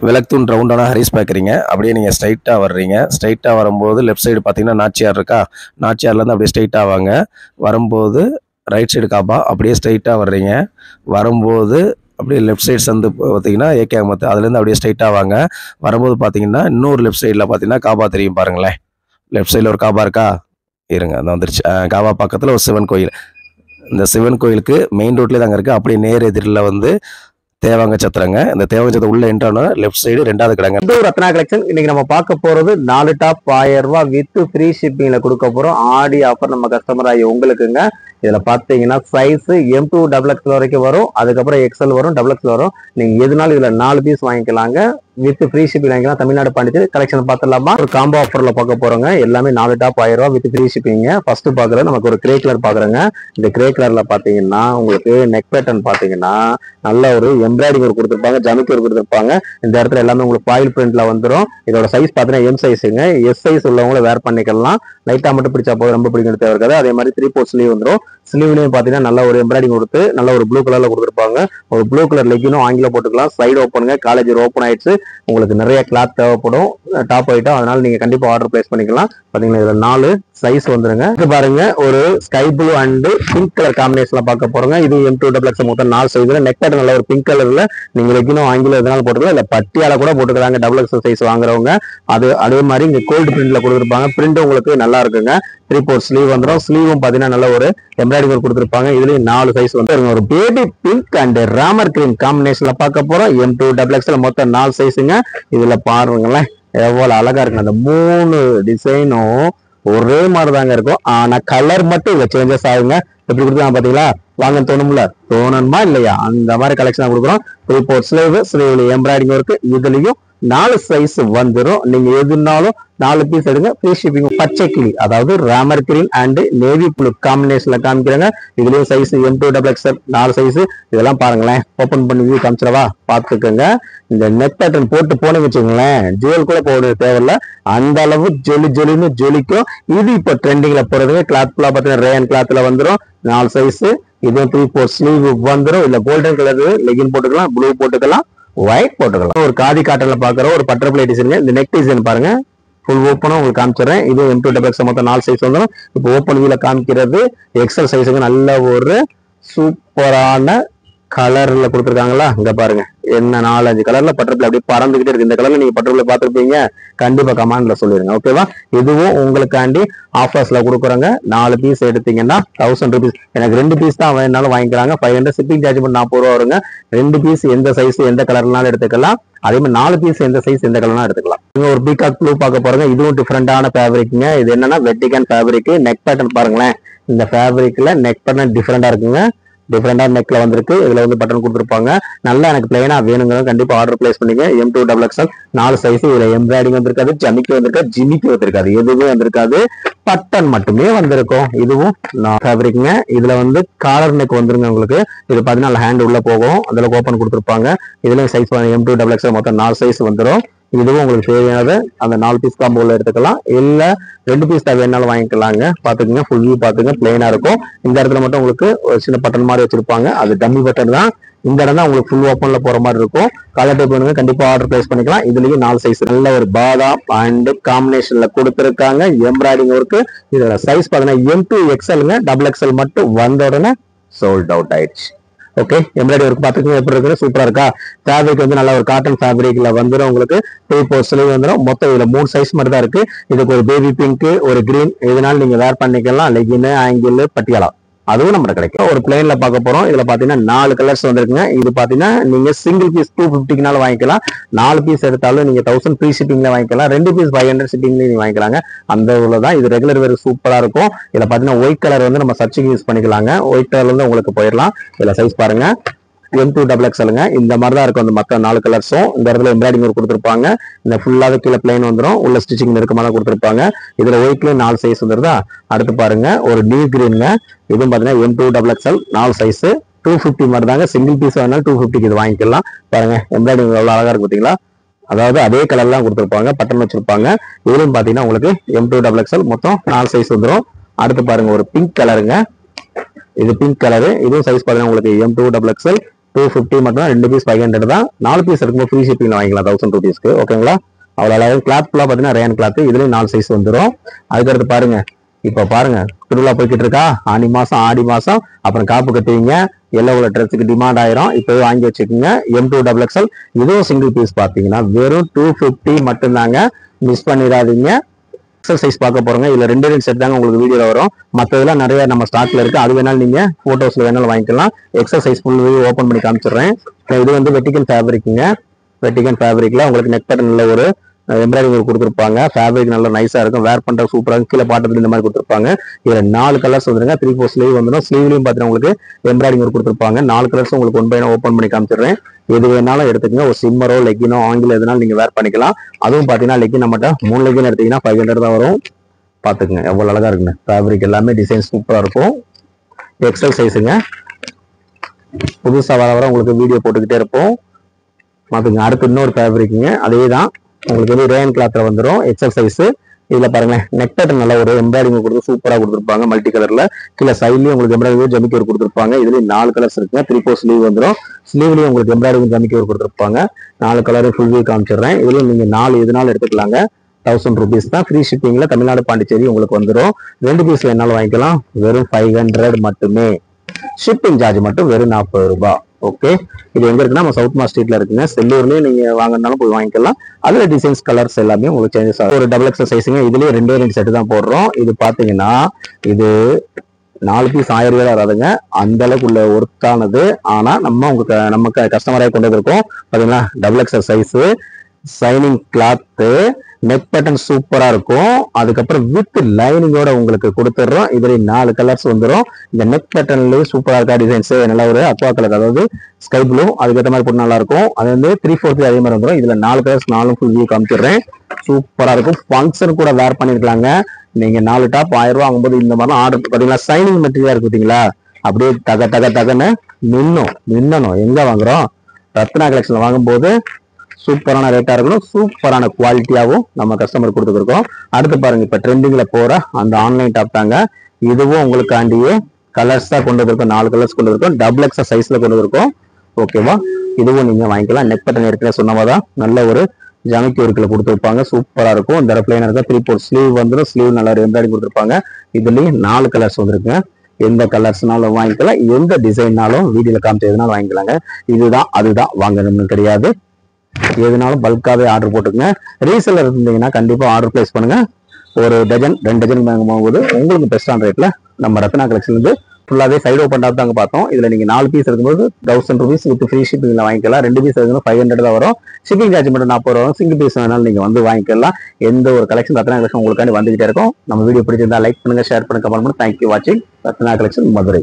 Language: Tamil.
விளக்குத்தூண் ரவுண்டான ஹரிஸ் பார்க்குறீங்க. அப்படியே நீங்கள் ஸ்ட்ரைட்டாக வர்றீங்க. ஸ்ட்ரைட்டாக வரும்போது லெஃப்ட் சைடு பார்த்தீங்கன்னா நாச்சியார் இருக்கா, நாச்சியார்லேருந்து அப்படியே ஸ்ட்ரைட்டாக வாங்க. வரும்போது ரைட் சைடு காபா, அப்படியே ஸ்ட்ரைட்டாக வர்றீங்க. வரும்போது அப்படியே லெஃப்ட் சைடு சந்து பார்த்தீங்கன்னா ஏகே அகமத், அதுலேருந்து அப்படியே ஸ்ட்ரைட்டாக வாங்க. வரும்போது பார்த்தீங்கன்னா இன்னொரு லெஃப்ட் சைடில் பார்த்தீங்கன்னா காபா தெரியும் பாருங்களேன். லெஃப்ட் சைடில் ஒரு காபா இருக்கா, இருங்க அது வந்துருச்சு. காபா பக்கத்தில் ஒரு சிவன் கோயில். இந்த சிவன் கோயிலுக்கு மெயின் ரோட்லேயே தாங்க இருக்குது. அப்படியே நேர் எதிரில் வந்து தேவாங்க சத்திரங்க. இந்த தேவாங்க சத்திரம் உள்ள என்ட்ரான லெஃப்ட் சைடு 2வது கடைங்க. ரத்னா கலெக்ஷன். இன்னைக்கு நம்ம பார்க்க போறது 4 டாப் 1000 ரூபாய் வித் ஃப்ரீ ஷிப்பிங்ல கொடுக்க போறோம். ஆடி ஆஃபர் நம்ம கஸ்டமர் ஆகி உங்களுக்குங்க. இதுல பாத்தீங்கன்னா சைஸ் M2 XXL வரைக்கும் வரும், அதுக்கப்புறம் XL வரும், XXL வரும். நீங்க எதுனாலும் இதுல 4 பீஸ் வாங்கிக்கலாங்க. வித் ஃப்ரீ ஷிப்பிங் வாங்கிக்கலாம். தமிழ்நாடு பாண்டிச்சேரி கலெக்ஷன் பார்த்துடலாமா? ஒரு காம்போ ஆஃபர்ல பார்க்க போறோங்க. எல்லாமே 4 டாப் 1000 ரூபாய் வித் ஃப்ரீ ஷிப்பிங்க. ஃபர்ஸ்ட் பாக்குறது நமக்கு ஒரு கிரே கலர் பாக்குறேங்க. இந்த கிரே கலர்ல பாத்தீங்கன்னா உங்களுக்கு நெக் பேட்டர்ன் பாத்தீங்கன்னா நல்ல ஒரு எம்ப்ராய்டிங் ஒரு கொடுத்துருப்பாங்க, ஜமிக்கு ஒரு கொடுத்துருப்பாங்க. இந்த இடத்துல எல்லாமே உங்களுக்கு ஃபாயில் பிரிண்ட்ல வந்துடும். இதோட சைஸ் பாத்தீங்கன்னா M சைஸுங்க. S சைஸ் உள்ளவங்கள வேர் பண்ணிக்கலாம். லைட்டா மட்டும் பிடிச்சா போதும், ரொம்ப பிடிக்கிறது தேவை இருக்காது. அதே மாதிரி 3/4 ஸ்லீவ் வந்துடும். ஸ்லீவ்லயும் பாத்தீங்கன்னா நல்ல ஒரு எம்ப்ராய்டிங் கொடுத்து நல்ல ஒரு ப்ளூ கலர்ல கொடுத்துருப்பாங்க. ஒரு ப்ளூ கலர் லெக்கினும் ஆங்கில போட்டுக்கலாம். சைடு ஓப்பனுங்க. காலேஜ் ஓப்பன் ஆயிடுச்சு. உங்களுக்கு நிறைய கிளாத் தேவைப்படும் டாப் ஐட்டம், அதனால நீங்க கண்டிப்பா ஆர்டர் பிளேஸ் பண்ணிக்கலாம். பாத்தீங்கன்னா இதுல 4 சைஸ் வந்துருங்க. இது பாருங்க ஒரு sky blue and pink colour காம்பினேஷன்ல பார்க்க போறோங்க. இது M2 XXL மொத்தம் 4 சைஸ்ல. நெக் பேட்டர்ன் நல்ல ஒரு பிங்க் கலர்ல நீங்க லெக்கினும் ஆங்கிலம் எதனால போட்டுக்கலாம், இல்ல பட்டியால கூட போட்டுக்கலாங்க. XXL சைஸ் வாங்குறவங்க. அதே மாதிரி இங்க கோல்டு பிரிண்ட்ல கொடுத்துருப்பாங்க. பிரிண்ட் உங்களுக்கு நல்லா இருக்குங்க. 3/4 ஸ்லீவ் வந்துடும். ஸ்லீவும் பாத்தீங்கன்னா நல்ல ஒரு எம்ப்ராய்டிங் ஒர்க் கொடுத்துருப்பாங்க. இதுலயும் 4 சைஸ் வந்து ஒரு baby pink and Ramar cream காம்பினேஷன்ல பார்க்க போறோம். M2 XXL மொத்தம் 4 சைஸுங்க. இதுல பாருங்களேன் எவ்வளவு அழகா இருக்கு. அந்த 3 டிசைனும் ஒரே மாதிரி தாங்க இருக்கும். ஆனா கலர் மட்டும் இங்க சேஞ்சஸ் ஆகுங்க. எப்படி கொடுத்துருக்காங்க பாத்தீங்களா? வாங்க தோணும்ல, தோணுமா இல்லையா? அந்த மாதிரி கலெக்ஷன் கொடுக்குறோம். 3/4 ஸ்லீவ், ஸ்லீவ்ல எம்ப்ராய்டிங் ஒர்க். இதுலயும் 4 சைஸ் வந்துடும். நீங்க எதுனாலும் 4 பீஸ் எடுங்க. Free shipping. பச்சை கிளி அதாவது Ramar green and navy blue காம்பினேஷன்ல காமிக்கிறாங்க. இதுலயும் சைஸ் M2 XXL 4 சைஸ். இதெல்லாம் பாருங்களேன். ஓபன் பண்ணி வியூ காமிச்சிடவா? பாத்துக்கோங்க. இந்த நெக் பேட்டர்ன் போட்டு போன வச்சுக்கோங்களேன், ஜுவல் கூட போட தேவையில்ல. அந்த அளவு ஜொலி ஜொலின்னு ஜொலிக்கும். இது இப்போ ட்ரெண்டிங்ல போறதுங்க. கிளாத் ஃபுல்லா பாத்தீங்கன்னா ரேயன் கிளாத்ல வந்துடும். 4 சைஸ். இதுவும் 3/4 ஸ்லீவ் வந்துடும். இல்ல கோல்டன் கலர் லெகின் போட்டுக்கலாம், ப்ளூ போட்டுக்கலாம், ஒயிட் போட்டுக்கலாம். ஒரு காதி காட்டன்ல பாக்குற ஒரு பட்டர்ஃபிளை டிசைன். இந்த நெக் டிசைன் பாருங்க. ஃபுல் ஓப்பனும் உங்களுக்கு காமிச்சிடறேன். இது M2 XXL மொத்தம் 4 சைஸ் வந்துடும். இப்போ ஓப்பன் வியூல காமிக்கிறது XL சைஸுக்கு நல்ல ஒரு சூப்பரான கலர்ல கொடுத்துருக்காங்களா? இங்க பாருங்க என்ன 4-5 கலர்ல பட்டர்ஃபிளை அப்படியே பறந்துகிட்டே இருக்கு. இந்த கலர்ல நீங்க பட்டர்ஃபிளை பார்த்துருப்பீங்க. கண்டிப்பா கமெண்ட்ல சொல்லிருங்க. ஓகேவா? இதுவும் உங்களுக்காண்டி ஆஃபர்ஸ்ல கொடுக்குறாங்க. 4 பீஸ் எடுத்தீங்கன்னா 1000 ரூபீஸ். எனக்கு 2 பீஸ் தான் வேணாலும் வாங்கிக்கிறாங்க. 500 ஷிப்பிங் சார்ஜ் பண்ணி 40 ரூபா வருங்க. 2 பீஸ் எந்த சைஸ் எந்த கலர்னாலும் எடுத்துக்கலாம். அதே மாதிரி 4 பீஸ் எந்த சைஸ் எந்த கலர்னாலும் எடுத்துக்கலாம். நீங்க ஒரு பீகாக் ப்ளூ பார்க்க போறீங்க. இதுவும் டிஃபரெண்டான ஃபேப்ரிக்ங்க. இது என்னன்னா வெட்டிகன் ஃபேப்ரிக். நெக் பேட்டர்ன் பாருங்களேன். இந்த ஃபேப்ரிக்ல நெக் பேட்டர்ன் டிஃபரெண்டா இருக்குங்க. டிஃபரெண்டா நெக்ல வந்திருக்கு. இதுல வந்து பட்டன் கொடுத்துருப்பாங்க. நல்லா எனக்கு பிளைனா வேணுங்க, கண்டிப்பா ஆர்டர் பிளேஸ் பண்ணீங்க. M2 XXL 4 size. இதுல எம்ப்ராய்டிங் வந்திருக்காது, ஜமிக்கு வந்திருக்காது, ஜிமிக்கு வந்திருக்காது, எதுவுமே வந்திருக்காது. பட்டன் மட்டுமே வந்திருக்கும். இதுவும் ஃபேப்ரிக்ங்க. இதுல வந்து காலர் நெக் வந்துருங்க உங்களுக்கு. இது பாத்தீங்கன்னா ஹேண்ட் உள்ள போகும். அதுல ஓப்பன் கொடுத்துருப்பாங்க. இதுல சைஸ் M2 XXL மொத்தம் 4 சைஸ் வந்துடும். இதுவும் உங்களுக்கு தேவையானது அந்த 4 பீஸ் காம்போல எடுத்துக்கலாம். இல்ல 2 பீஸ் தான் வேணாலும் வாங்கிக்கலாங்க. பாத்துக்கங்க, ஃபுல் வியூ பாத்துங்க. பிளைனா இருக்கும். இந்த இடத்துல மட்டும் உங்களுக்கு ஒரு சின்ன பட்டன் மாதிரி வச்சிருப்பாங்க. அது டம்மி பட்டன் தான். இந்த இடம் தான் உங்களுக்கு ஃபுல் ஓப்பன்ல போற மாதிரி இருக்கும். கலர் டைப் வேணுங்க, கண்டிப்பா ஆர்டர் பிளேஸ் பண்ணிக்கலாம். இதுலயும் 4 சைஸ். நல்ல ஒரு பாதாம் அண்ட் காம்பினேஷன்ல கொடுத்துருக்காங்க. Embroidering work. இதோட சைஸ் பாத்தீங்கன்னா M2 XLங்க. XXL மட்டும் வந்த உடனே சோல்ட் அவுட் ஆயிடுச்சு. ஓகே, எம்ப்ராய்டரி ஒர்க் பார்த்துக்கோங்க எப்படி இருக்கு. சூப்பரா இருக்கா? ஃபேப்ரிக் வந்து நல்ல ஒரு காட்டன் ஃபேப்ரிக்ல வந்துடும். உங்களுக்கு 3/4 ஸ்லீவ் வந்துடும். மொத்தம் இதுல 3 சைஸ் மட்டும் தான் இருக்கு. இதுக்கு ஒரு பேபி பிங்க், ஒரு கிரீன், எதுனாலும் நீங்க வேர் பண்ணிக்கலாம். லெகின், ஆங்கிள், பட்டியாலா அதுவும் நம்ம கிடைக்கும். ஒரு பிளைன்ல பார்க்க போறோம். இதுல பாத்தீங்கன்னா 4 கலர்ஸ் வந்துருக்குங்க. இது பாத்தீங்கன்னா நீங்க சிங்கிள் பீஸ் 250க்குனால வாங்கிக்கலாம். 4 பீஸ் எடுத்தாலும் நீங்க 1000 ஃப்ரீ ஷிப்பிங்ல வாங்கிக்கலாம். 2 பீஸ் 500 ஷிப்பிங்ல நீங்க வாங்கிக்கலாங்க. அந்த தான் இது ரெகுலர் வேர் சூப்பரா இருக்கும். இதுல பாத்தீங்கன்னா ஒயிட் கலர் வந்து நம்ம சர்ச்சிங் யூஸ் பண்ணிக்கலாங்க. ஒயிட் கலர்ல இருந்து உங்களுக்கு போயிடலாம். இதுல சைஸ் பாருங்க M2 XXLங்க. இந்த மாதிரி தான் இருக்கும். அந்த மற்ற 4 கலர்ஸும் இந்த இடத்துல எம்ப்ராய்டிங் ஒர்க் கொடுத்துருப்பாங்க. இந்த ஃபுல்லாவே கீழே பிளைன் வந்துடும். உள்ள ஸ்டிச்சிங் நெருக்கமா தான் கொடுத்துருப்பாங்க. இதுல ஒயிட்ல 4 சைஸ் வந்துருதா? அடுத்து பாருங்க ஒரு டீ கிரீன்ங்க. இதுவும் பாத்தீங்கன்னா M2 XXL 4 சைஸ். 250 மாதிரி தாங்க. சிங்கிள் பீஸ் வேணாலும் 250க்கு இது வாங்கிக்கலாம். பாருங்க எம்ப்ராய்டிங் எவ்வளவு அழகா இருக்கு பாத்தீங்களா? அதாவது அதே கலர்லாம் கொடுத்துருப்பாங்க. பட்டன் வச்சிருப்பாங்க. இதுலயும் பாத்தீங்கன்னா உங்களுக்கு M2 XXL மொத்தம் 4 சைஸ் வந்துடும். அடுத்து பாருங்க ஒரு பிங்க் கலருங்க. இது பிங்க் கலரு. இதுவும் சைஸ் பாத்தீங்கன்னா உங்களுக்கு M2 XXL 250 மட்டும், 2 பீஸ் 500 தான். 4 பீஸ் இருக்கும்போது ஃப்ரீ ஷிப்பிங்ல வாங்கிக்கலாம் 1000 rupeesக்கு. ஓகேங்களா? அவ்வளோ அழகாக கிளாத் ஃபுல்லாக பார்த்தீங்கன்னா ரேன் கிளாத், இதுலேயும் 4 சைஸ் வந்துடும். அதுக்கடுத்து பாருங்க, இப்போ பாருங்க திருவிழா போய்கிட்டு இருக்கா, ஆனி மாசம் ஆடி மாசம், அப்புறம் காப்பு கட்டுவீங்க, எல்லோ கலர் ட்ரெஸ்ஸுக்கு டிமாண்ட் ஆயிரும். இப்போவே வாங்கி வச்சுக்கோங்க. M2XXL இதுவும் சிங்கிள் பீஸ் பார்த்தீங்கன்னா வெறும் 250 மட்டும்தாங்க. மிஸ் பண்ணிடாதீங்க. எக்ஸல் சைஸ் பார்க்க போறோங்க. இதுல 2 செட் தாங்க உங்களுக்கு வீடியோல வரும். மற்றதெல்லாம் நிறைய நம்ம ஸ்டாக்ல இருக்கு. அது வேணாலும் நீங்க போட்டோஸ்ல வேணாலும் வாங்கிக்கலாம். எக்ஸல் சைஸ் ஃபுல் ஓப்பன் பண்ணி காமிச்சிடுறேன். இது வந்து வெட்டிக்கன் ஃபேப்ரிக்குங்க. வெட்டிக்கன் ஃபேப்ரிக்ல உங்களுக்கு நெக் பேட்டர்ன் நல்ல ஒரு எம்ப்ராய்டிங் கொடுத்துருப்பாங்க. ஃபேப்ரிக் நல்லா நைஸா இருக்கும். வேர் பண்ற சூப்பரா கீழே பாட்டத்துல இந்த மாதிரி கொடுத்துருப்பாங்க. இதுல 4 கலர்ஸ் வந்துருங்க. 3/4 ஸ்லீவ் வந்துடும். ஸ்லீவ்லயும் பாத்தீங்கன்னா உங்களுக்கு எம்ப்ராய்டிங் கொடுத்துருப்பாங்க. 4 கலர்ஸ் உங்களுக்கு 1 by 1 ஓப்பன் பண்ணி காமிச்சிடுறேன். எது வேணாலும் எடுத்துக்கங்க. ஒரு சிம்மரோ லெக்கினோ ஆங்கில எதுனாலும் நீங்க வேர் பண்ணிக்கலாம். அதுவும் பாத்தீங்கன்னா லெக்கின் நம்மகிட்ட 3 லெக்கின் எடுத்தீங்கன்னா 500 தான் வரும். பாத்துக்குங்க எவ்வளவு அழகா இருக்குங்க. ஃபேப்ரிக் எல்லாமே டிசைன் சூப்பரா இருக்கும். எக்ஸல் சைஸுங்க. புதுசா வர வர உங்களுக்கு வீடியோ போட்டுக்கிட்டே இருப்போம். பாத்துங்க. அடுத்து இன்னொரு ஃபேப்ரிக்குங்க. அதே தான் உங்களுக்கு வந்து ரேன் கிளாத்ல வந்துடும். XL size. இதுல பாருங்க நெக் பேட்டர்ன் நல்லா ஒரு எம்ப்ராய்டிங் கொடுத்து சூப்பரா கொடுத்துருப்பாங்க. மல்டி கலர்ல கீழே சைட்லயும் உங்களுக்கு எம்ப்ராய்டிங் ஜமிக்கி ஒரு கொடுத்துருப்பாங்க. இதுலயும் 4 கலர்ஸ் இருக்குங்க. 3/4 ஸ்லீவ் வந்துடும். ஸ்லீவ்லயும் உங்களுக்கு எம்ப்ராய்டிங் ஜமிக்கி ஒரு கொடுத்துருப்பாங்க. 4 கலரும் ஃபுல் வியூ காமிச்சிடுறேன். இதுலயும் நீங்க 4 எதுனாலும் எடுத்துக்கலாங்க. 1000 rupees தான். ஃப்ரீ ஷிப்பிங்ல தமிழ்நாடு பாண்டிச்சேரி உங்களுக்கு வந்துடும். 2 பீஸ் வேணாலும் வாங்கிக்கலாம். வெறும் 500 மட்டுமே. ஷிப்பிங் சார்ஜ் மட்டும் வெறும் 40 ரூபாய். ஓகே. இது எங்க இருக்குன்னா நம்ம சவுத் மாஸ் ஸ்ட்ரீட்ல இருக்குங்க. செல்லூர்லயும் நீங்க வாங்கினாலும் போய் வாங்கிக்கலாம். அதுல டிசைன்ஸ் கலர்ஸ் எல்லாமே உங்களுக்கு சேஞ்சஸ் ஆகும். ஒரு XXL சைஸுங்க. இதுலயே 2 செட் தான் போடுறோம். இது பாத்தீங்கன்னா இது 4 பீஸ் 1000 ரூபாய் வராதுங்க. அந்த அளவுக்கு உள்ள ஒர்த்தானது. ஆனா நமக்கு கஸ்டமராக கொண்டு வந்திருக்கோம். பாத்தீங்களா XXL size, signing cloth, neck pattern சூப்பரா இருக்கும். அதுக்கப்புறம் வித் லைனிங்கோட உங்களுக்கு கொடுத்துடுறோம். இதுல 4 கலர்ஸ் வந்துடும். இந்த நெக் பேட்டர்ன்லயே சூப்பரா இருக்கா டிசைன்ஸ். நல்லா ஒரு அக்வா கலர், அதாவது ஸ்கை ப்ளூ, அதுக்கேற்ற மாதிரி போட்டு நல்லா இருக்கும். அது வந்து 3/4 அதே மாதிரி வந்துடும். இதுல 4 கலர்ஸ் 4 ஃபுல் வியூ காமிச்சிடுறேன். சூப்பரா இருக்கும். ஃபங்க்ஷன் கூட வேர் பண்ணிருக்கலாங்க. நீங்க 4 டாப் 1000 ரூபாய் வாங்கும்போது இந்த மாதிரிலாம் ஆர்டர் பாத்தீங்களா, சைனிங் மெட்டீரியலா இருக்கு பாத்தீங்களா, அப்படியே தகன்னு மின்னணும். எங்க வாங்குறோம்? ரத்னா கலெக்ஷன்ல வாங்கும்போது சூப்பரான ரேட்டா இருக்கணும். சூப்பரான குவாலிட்டியாவும் நம்ம கஸ்டமர் கொடுத்துருக்கோம். அடுத்து பாருங்க, இப்ப ட்ரெண்டிங்ல போற அந்த ஆன்லைன் டாப் தாங்க. இதுவும் உங்களுக்காண்டியே கலர்ஸ் தான் கொண்டு வந்திருக்கோம். 4 கலர்ஸ் கொண்டு வந்திருக்கோம். XXL சைஸ்ல கொண்டு வந்திருக்கோம். ஓகேவா? இதுவும் நீங்க வாங்கிக்கலாம். நெக் பேட்டர்ன் ஏற்கனவே சொன்னமாதான் நல்ல ஒரு ஜமிக்கி ஒர்க்ல கொடுத்துருப்பாங்க. சூப்பரா இருக்கும். இந்த பிளைனா இருக்கா 3/4 ஸ்லீவ் வந்துடும். ஸ்லீவ் நல்லா எம்ப்ராய்டிங் கொடுத்துருப்பாங்க. இதுலயும் 4 கலர்ஸ் வந்துருக்குங்க. எந்த கலர்ஸ்னாலும் வாங்கிக்கலாம். எந்த டிசைன்னாலும் வீடியோல காமிச்ச எதுனாலும் வாங்கிக்கலாங்க. இதுதான் அதுதான் வாங்கணும்னு கிடையாது. எதுனாலும் பல்காவே ஆர்டர் போட்டுக்கங்க. ரீசெல்லர் இருந்தீங்கன்னா கண்டிப்பா ஆர்டர் பிளேஸ் பண்ணுங்க. ஒரு டஜன் 2 டஜன் வாங்கும்போது உங்களுக்கு பெஸ்டான ரேட்ல நம்ம ரத்னா கலெக்ஷன் வந்து ஃபுல்லாவே சைடு ஓப்பன் டாப் தாங்க பார்த்தோம். இதுல நீங்க 4 பீஸ் இருக்கும்போது 1000 rupees வித் ஃப்ரீ ஷிப்பிங்ல வாங்கிக்கலாம். 2 பீஸ் இருக்கும்போது 500 தான் வரும். ஷிப்பிங் சார்ஜ் மட்டும் 40 ரூபா வரும். சிங்கிள் பீஸ் வேணாலும் நீங்க வந்து வாங்கிக்கலாம். எந்த ஒரு கலெக்ஷன் ரத்னா கலெக்ஷன் உங்களுக்காண்டி வந்துகிட்டே இருக்கும். நம்ம வீடியோ பிடிச்சிருந்தா லைக் பண்ணுங்க, ஷேர் பண்ணுங்க, கமெண்ட் பண்ணுங்க. தேங்க்யூ வாட்சிங். ரத்னா கலெக்ஷன் மதுரை.